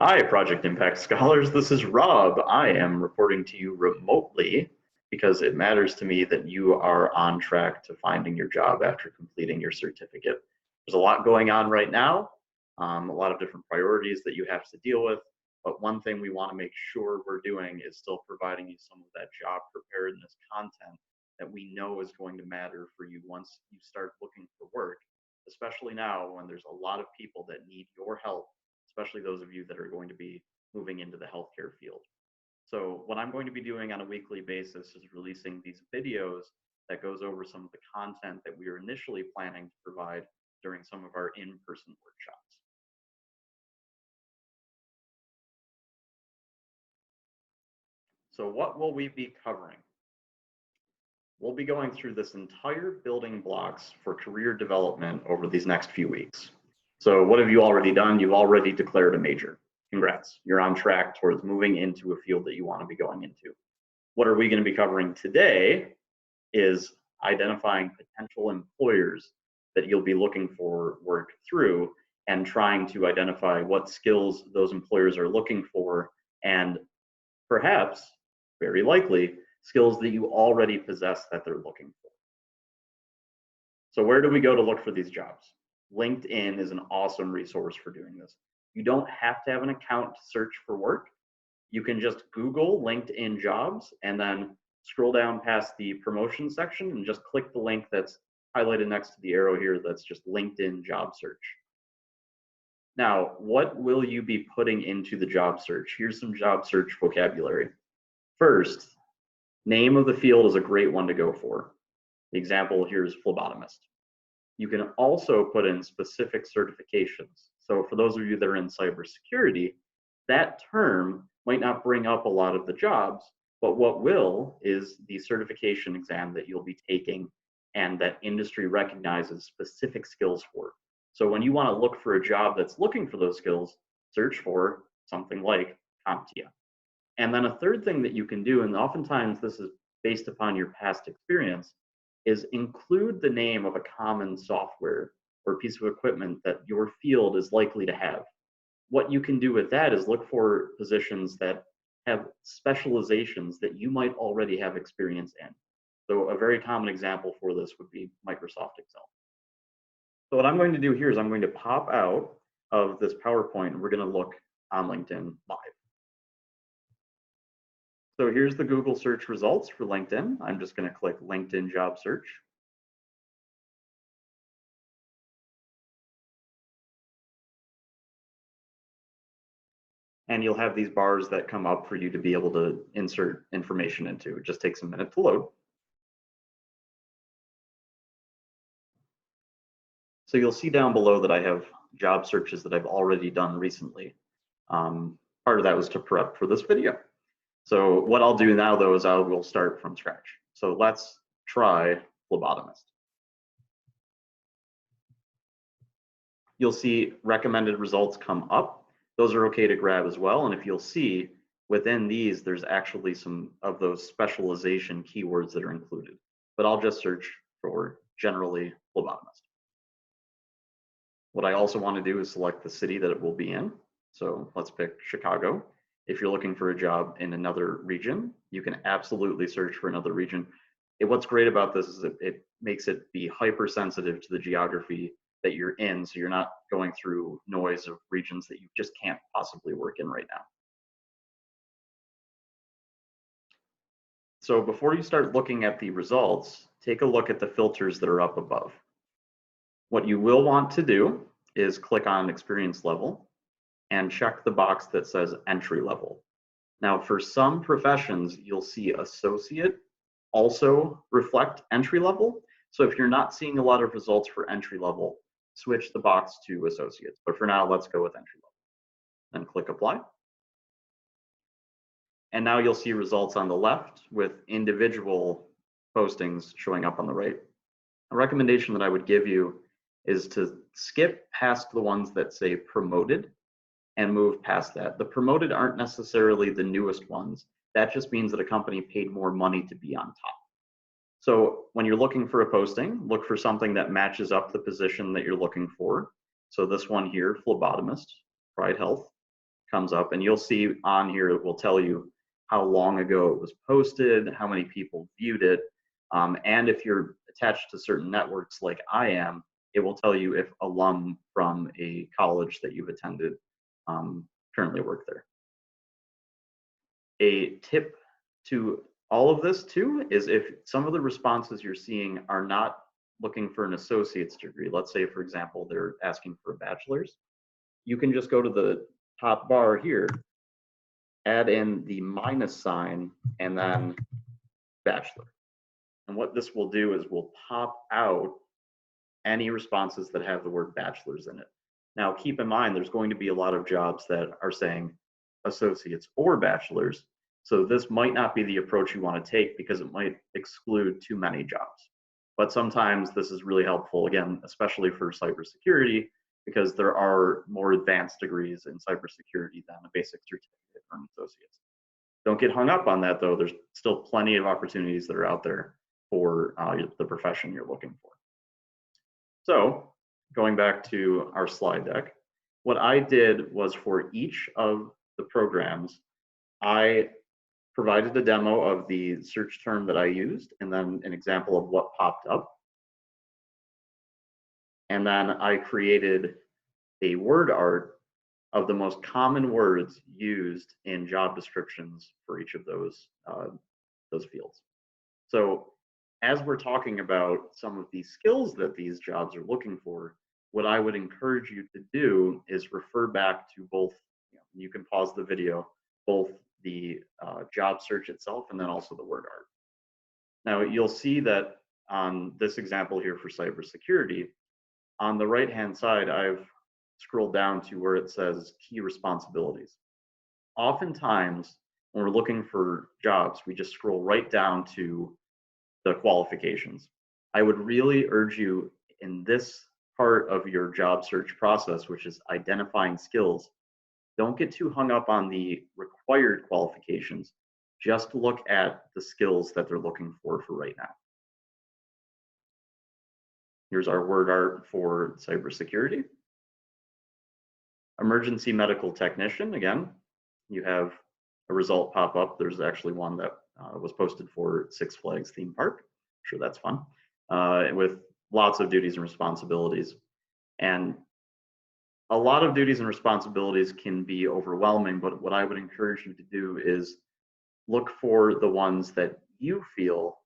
Hi, Project Impact Scholars. This is Rob. I am reporting to you remotely because it matters to me that you are on track to finding your job after completing your certificate. There's a lot going on right now, a lot of different priorities that you have to deal with, but one thing we want to make sure we're doing is still providing you some of that job preparedness content that we know is going to matter for you once you start looking for work, especially now when there's a lot of people that need your help, especially those of you that are going to be moving into the healthcare field. So what I'm going to be doing on a weekly basis is releasing these videos that goes over some of the content that we were initially planning to provide during some of our in-person workshops. So what will we be covering? We'll be going through this entire building blocks for career development over these next few weeks. So what have you already done? You've already declared a major. Congrats, you're on track towards moving into a field that you want to be going into. What are we going to be covering today is identifying potential employers that you'll be looking for work through and trying to identify what skills those employers are looking for and perhaps, very likely, skills that you already possess that they're looking for. So where do we go to look for these jobs? LinkedIn is an awesome resource for doing this. You don't have to have an account to search for work. You can just Google LinkedIn jobs and then scroll down past the promotion section and just click the link that's highlighted next to the arrow here that's just LinkedIn job search. Now, what will you be putting into the job search? Here's some job search vocabulary. First, name of the field is a great one to go for. The example here is phlebotomist. You can also put in specific certifications. So for those of you that are in cybersecurity, that term might not bring up a lot of the jobs, but what will is the certification exam that you'll be taking and that industry recognizes specific skills for. So when you want to look for a job that's looking for those skills, search for something like CompTIA. And then a third thing that you can do, and oftentimes this is based upon your past experience, is include the name of a common software or piece of equipment that your field is likely to have. What you can do with that is look for positions that have specializations that you might already have experience in. So a very common example for this would be Microsoft Excel. So what I'm going to do here is I'm going to pop out of this PowerPoint and we're going to look on LinkedIn live. So here's the Google search results for LinkedIn. I'm just going to click LinkedIn job search. And you'll have these bars that come up for you to be able to insert information into. It just takes a minute to load. So you'll see down below that I have job searches that I've already done recently. Part of that was to prep for this video. So what I'll do now though is I will start from scratch. So let's try phlebotomist. You'll see recommended results come up. Those are okay to grab as well. And if you'll see within these, there's actually some of those specialization keywords that are included. But I'll just search for generally phlebotomist. What I also want to do is select the city that it will be in. So let's pick Chicago. If you're looking for a job in another region, you can absolutely search for another region. What's great about this is that it makes it be hypersensitive to the geography that you're in, so you're not going through noise of regions that you just can't possibly work in right now. So before you start looking at the results, take a look at the filters that are up above. What you will want to do is click on experience level and check the box that says entry level. Now, for some professions, you'll see associate also reflect entry level. So if you're not seeing a lot of results for entry level, switch the box to associates. But for now, let's go with entry level. Then click apply. And now you'll see results on the left with individual postings showing up on the right. A recommendation that I would give you is to skip past the ones that say promoted and move past that. The promoted aren't necessarily the newest ones. That just means that a company paid more money to be on top. So when you're looking for a posting, look for something that matches up the position that you're looking for. So this one here, phlebotomist, Pride Health, comes up, and you'll see on here it will tell you how long ago it was posted, how many people viewed it, and if you're attached to certain networks like I am, it will tell you if alum from a college that you've attended currently work there. A tip to all of this too is if some of the responses you're seeing are not looking for an associate's degree, let's say for example they're asking for a bachelor's, you can just go to the top bar here, add in the minus sign, and then bachelor. And what this will do is we'll pop out any responses that have the word bachelor's in it. Now keep in mind there's going to be a lot of jobs that are saying associates or bachelor's, so this might not be the approach you want to take because it might exclude too many jobs. But sometimes this is really helpful, again, especially for cybersecurity, because there are more advanced degrees in cybersecurity than a basic certificate or an associate's. Don't get hung up on that though. There's still plenty of opportunities that are out there for the profession you're looking for. So going back to our slide deck, what I did was for each of the programs, I provided a demo of the search term that I used and then an example of what popped up. And then I created a word art of the most common words used in job descriptions for each of those fields. So as we're talking about some of these skills that these jobs are looking for, what I would encourage you to do is refer back to both, you can pause the video, both the job search itself and then also the word art. Now you'll see that on this example here for cybersecurity, on the right-hand side, I've scrolled down to where it says key responsibilities. Oftentimes, when we're looking for jobs, we just scroll right down to the qualifications. I would really urge you in this part of your job search process, which is identifying skills, don't get too hung up on the required qualifications. Just look at the skills that they're looking for right now. Here's our word art for cybersecurity. Emergency medical technician, again, you have a result pop up. There's actually one that was posted for Six Flags theme park. I'm sure that's fun, with lots of duties and responsibilities. And a lot of duties and responsibilities can be overwhelming, but what I would encourage you to do is look for the ones that you feel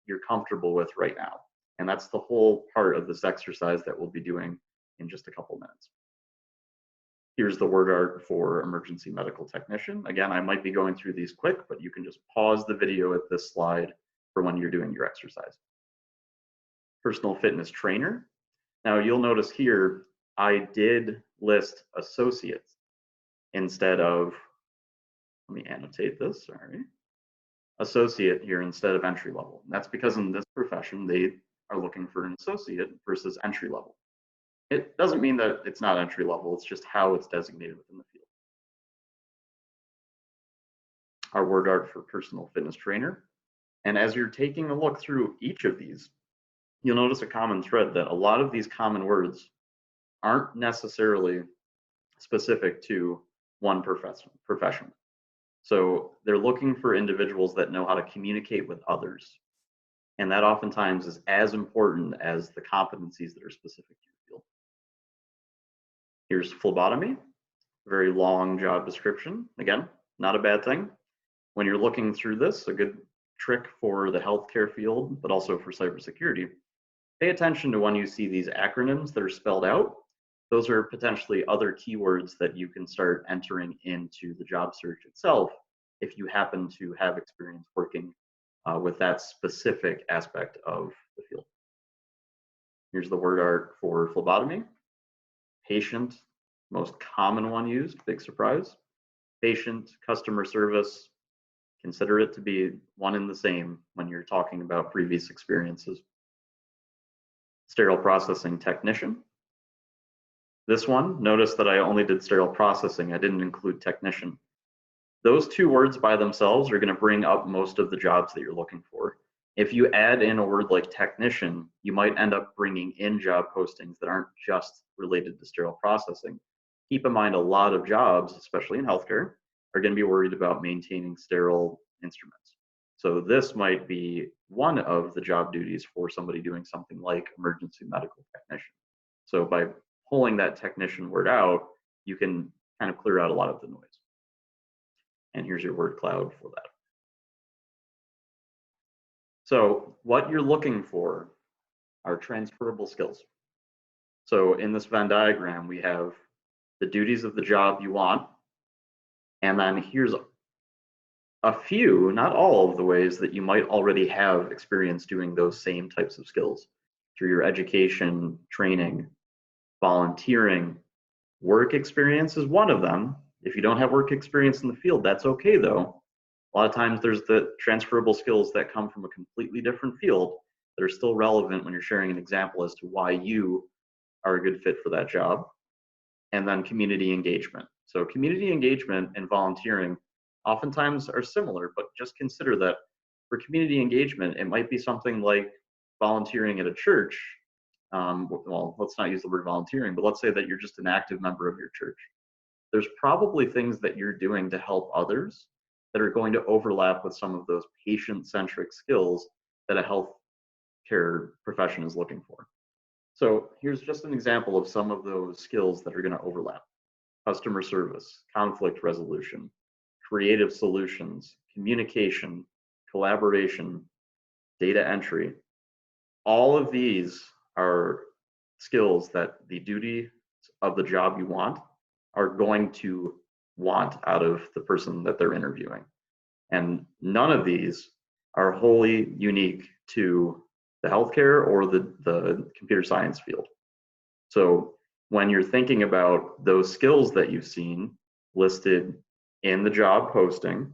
you're comfortable with right now. And that's the whole part of this exercise that we'll be doing in just a couple minutes. Here's the word art for emergency medical technician. Again, I might be going through these quick, but you can just pause the video at this slide for when you're doing your exercise. Personal fitness trainer. Now you'll notice here, I did list associates instead of, let me annotate this, sorry. Associate here instead of entry level. And that's because in this profession, they are looking for an associate versus entry level. It doesn't mean that it's not entry level, it's just how it's designated within the field. Our word art for personal fitness trainer. And as you're taking a look through each of these, you'll notice a common thread that a lot of these common words aren't necessarily specific to one profession. So they're looking for individuals that know how to communicate with others. And that oftentimes is as important as the competencies that are specific to your field. Here's phlebotomy, very long job description. Again, not a bad thing. When you're looking through this, a good trick for the healthcare field, but also for cybersecurity, pay attention to when you see these acronyms that are spelled out. Those are potentially other keywords that you can start entering into the job search itself if you happen to have experience working with that specific aspect of the field. Here's the word art for phlebotomy. Patient, most common one used, big surprise. Patient, customer service, consider it to be one and the same when you're talking about previous experiences. Sterile processing technician. This one, notice that I only did sterile processing, I didn't include technician. Those two words by themselves are going to bring up most of the jobs that you're looking for. If you add in a word like technician, you might end up bringing in job postings that aren't just related to sterile processing. keep in mind a lot of jobs, especially in healthcare, are going to be worried about maintaining sterile instruments. So this might be one of the job duties for somebody doing something like emergency medical technician. So by pulling that technician word out, you can kind of clear out a lot of the noise. And here's your word cloud for that. So what you're looking for are transferable skills. So in this Venn diagram, we have the duties of the job you want, and then here's a few, not all of the ways that you might already have experience doing those same types of skills through your education, training, volunteering. Work experience is one of them. If you don't have work experience in the field, that's okay though. A lot of times there's the transferable skills that come from a completely different field that are still relevant when you're sharing an example as to why you are a good fit for that job. And then community engagement. So community engagement and volunteering oftentimes are similar, but just consider that for community engagement, it might be something like volunteering at a church. Well, let's not use the word volunteering, but let's say that you're just an active member of your church. There's probably things that you're doing to help others that are going to overlap with some of those patient-centric skills that a healthcare profession is looking for. So here's just an example of some of those skills that are going to overlap. Customer service, conflict resolution, creative solutions, communication, collaboration, data entry. All of these are skills that the duty of the job you want are going to want out of the person that they're interviewing. And none of these are wholly unique to the healthcare or the computer science field. So when you're thinking about those skills that you've seen listed in the job posting,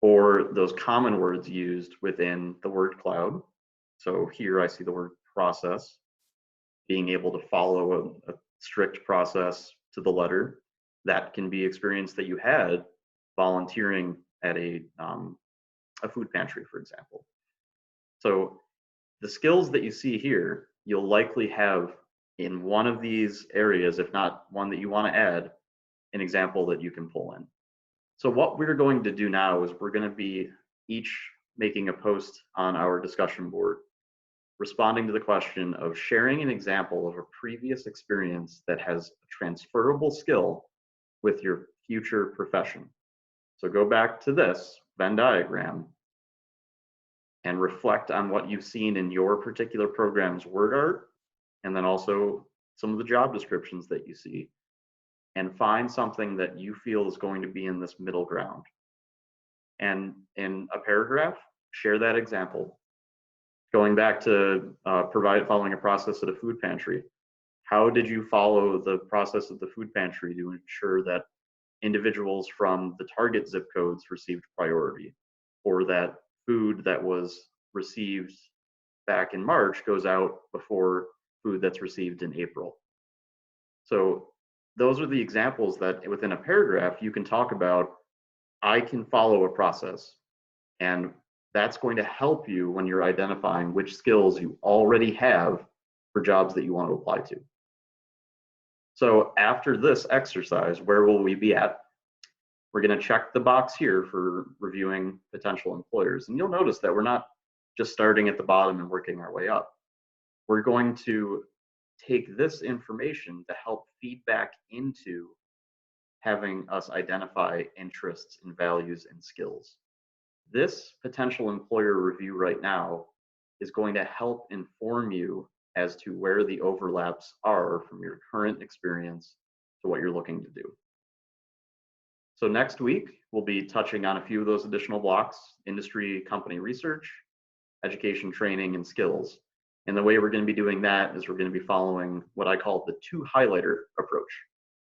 or those common words used within the word cloud. So here I see the word process, being able to follow a strict process to the letter. That can be experience that you had volunteering at a food pantry, for example. So the skills that you see here, you'll likely have in one of these areas, if not one that you want to add, an example that you can pull in. So what we're going to do now is we're going to be each making a post on our discussion board, responding to the question of sharing an example of a previous experience that has a transferable skill with your future profession. So go back to this Venn diagram and reflect on what you've seen in your particular program's word art, and then also some of the job descriptions that you see, and find something that you feel is going to be in this middle ground. And in a paragraph, share that example. Going back to following a process at a food pantry, how did you follow the process of the food pantry to ensure that individuals from the target zip codes received priority, or that food that was received back in March goes out before food that's received in April? So those are the examples that within a paragraph you can talk about. I can follow a process, and that's going to help you when you're identifying which skills you already have for jobs that you want to apply to. So after this exercise, where will we be at? We're going to check the box here for reviewing potential employers. And you'll notice that we're not just starting at the bottom and working our way up. We're going to take this information to help feed back into having us identify interests and values and skills. This potential employer review right now is going to help inform you as to where the overlaps are from your current experience to what you're looking to do. So next week, we'll be touching on a few of those additional blocks: industry, company research, education, training, and skills. And the way we're going to be doing that is we're going to be following what I call the two highlighter approach.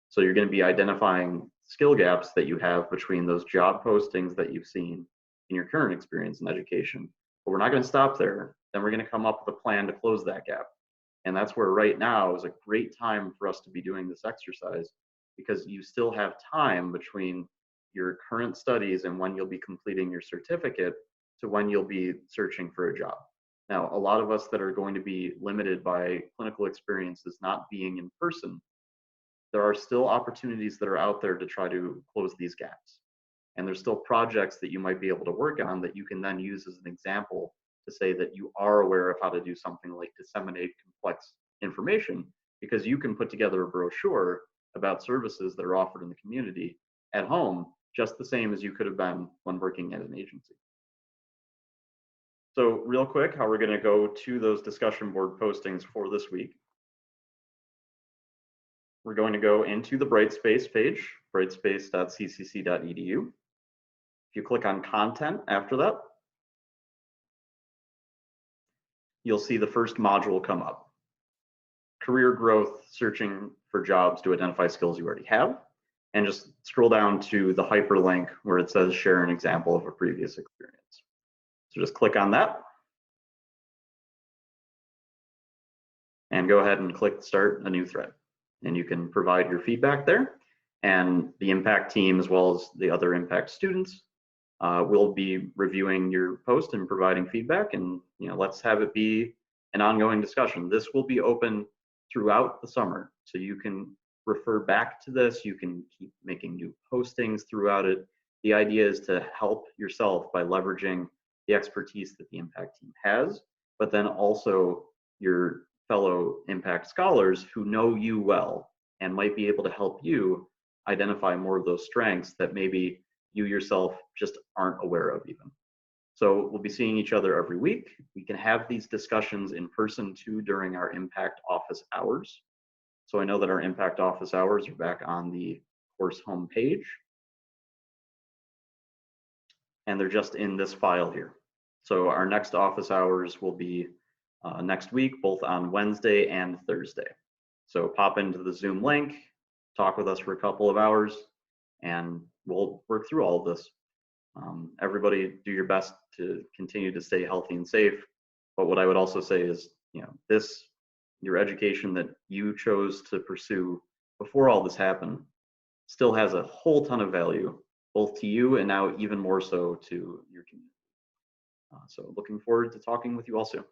So you're going to be identifying skill gaps that you have between those job postings that you've seen in your current experience in education. But we're not going to stop there. Then we're going to come up with a plan to close that gap. And that's where right now is a great time for us to be doing this exercise, because you still have time between your current studies and when you'll be completing your certificate to when you'll be searching for a job. Now, a lot of us that are going to be limited by clinical experiences not being in person, there are still opportunities that are out there to try to close these gaps. And there's still projects that you might be able to work on that you can then use as an example to say that you are aware of how to do something like disseminate complex information, because you can put together a brochure about services that are offered in the community at home, just the same as you could have been when working at an agency. So real quick, how we're going to go to those discussion board postings for this week. We're going to go into the Brightspace page, brightspace.ccc.edu. If you click on content after that, you'll see the first module come up. Career growth, searching for jobs to identify skills you already have. And just scroll down to the hyperlink where it says share an example of a previous experience. So just click on that. And go ahead and click start a new thread. And you can provide your feedback there. And the MPACT team, as well as the other MPACT students, will be reviewing your post and providing feedback. And let's have it be an ongoing discussion. This will be open throughout the summer, so you can refer back to this. You can keep making new postings throughout it. The idea is to help yourself by leveraging the expertise that the MPACT team has, but then also your fellow MPACT scholars who know you well and might be able to help you identify more of those strengths that maybe you yourself just aren't aware of even. So we'll be seeing each other every week. We can have these discussions in person too during our MPACT office hours. So I know that our MPACT office hours are back on the course homepage. And they're just in this file here. So our next office hours will be next week, both on Wednesday and Thursday. So pop into the Zoom link, talk with us for a couple of hours, and we'll work through all of this. Everybody do your best to continue to stay healthy and safe. But what I would also say is, your education that you chose to pursue before all this happened still has a whole ton of value, both to you and now even more so to your community. So looking forward to talking with you all soon.